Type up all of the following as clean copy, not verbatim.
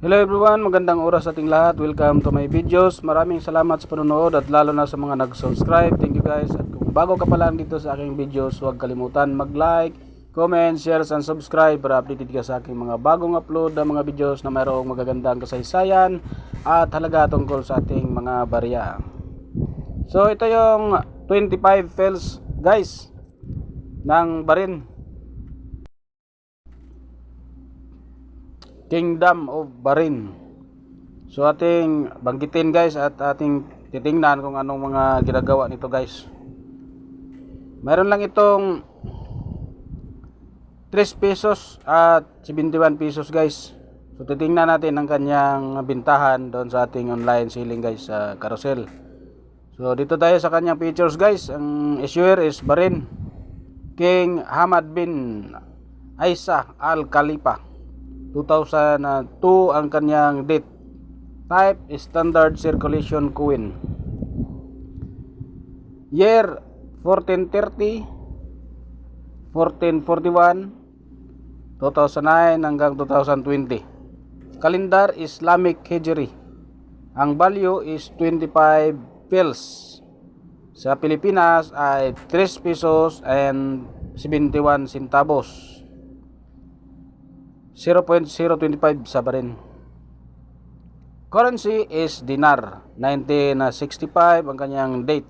Hello everyone, magandang oras sa ating lahat. Welcome to my videos. Maraming salamat sa panonood at lalo na sa mga nag-subscribe. Thank you guys. At kung bago ka pa lang dito sa aking videos, huwag kalimutan mag-like, comment, share, and subscribe para updated ka sa aking mga bagong upload na mga videos na mayroong magagandang kasaysayan at halaga tungkol sa ating mga barya. So ito yung 25 fails guys ng Barin. Kingdom of Barin. So ating banggitin guys at ating titingnan kung anong mga ginagawa nito guys. Meron lang itong 3 pesos at 71 pesos guys. So titingnan natin ang kanyang bintahan doon sa ating online selling guys sa carousel. So dito tayo sa kanyang features guys. Ang issuer is Barin King Hamad bin Isa Al Khalifa. 2002 ang kanyang date. Type is standard circulation coin. Year 1430, 1441, 2009 hanggang 2020. Calendar Islamic Hijri. Ang value is 25 fils. Sa Pilipinas ay 3 pesos and 71 centavos. 0.025 sa Barin. Currency is dinar. 1965 ang kanyang date.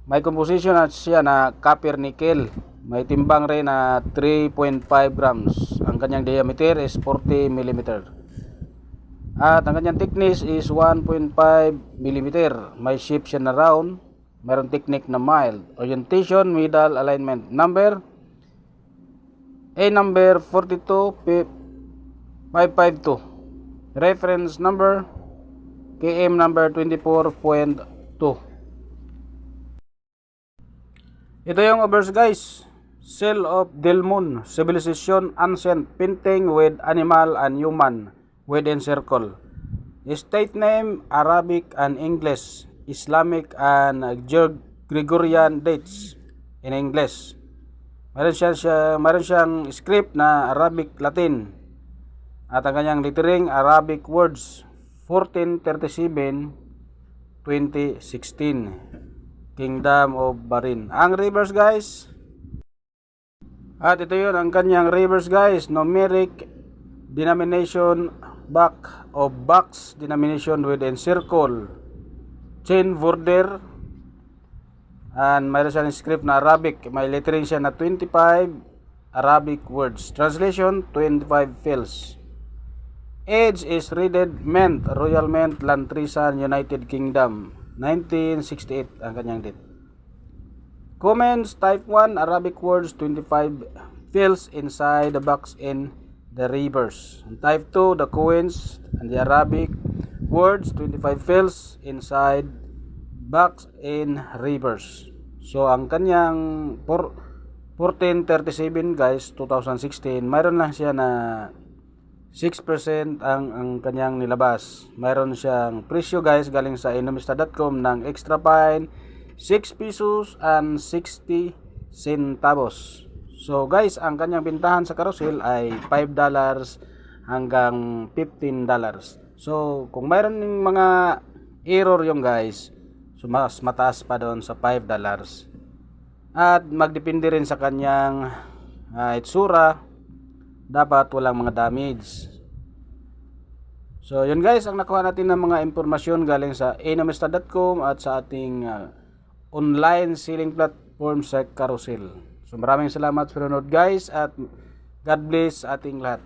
May composition at siya na copper nickel. May timbang rin na 3.5 grams. Ang kanyang diameter is 40 mm. At ang kanyang thickness is 1.5 mm. May shape siya na round. Mayroon technique na mild. Orientation, middle alignment. Number A number 42552. Reference number KM number 24.2. Ito yung obverse guys. Cell of Delmun, civilization ancient, painting with animal and human within circle. State name Arabic and English, Islamic and Gregorian dates in English. Meron siyang script na Arabic Latin. At ang kanyang lettering Arabic words 1437 2016. Kingdom of Barin. Ang reverse guys. At ito yun ang kanyang reverse guys. Numeric denomination back of box denomination within circle. Chain border. And mayroon siyang script na Arabic. May lettering siya na 25 Arabic words. Translation, 25 fils. Age is Reeded Mint, Royal Mint, Lantrisan, United Kingdom. 1968 ang kanyang date. Comments, type 1, Arabic words, 25 fils inside the box in the reverse. And type 2, the coins and the Arabic words, 25 fils inside box in reverse. So ang kanyang 1437 guys 2016, mayroon lang siya na 6% ang kanyang nilabas. Mayroon siyang presyo guys galing sa Inumista.com ng extra fine 6 pesos and 60 centavos. So guys, ang kanyang bintahan sa carousel ay $5 hanggang $15. So kung mayroon ng mga error yung guys, so mas mataas pa doon sa $5. At magdepende rin sa kanyang itsura. Dapat walang mga damage. So yun guys, ang nakuha natin ng mga impormasyon galing sa Inumista.com at sa ating online selling platform sa carousel. So maraming salamat sa panonood guys at God bless ating lahat.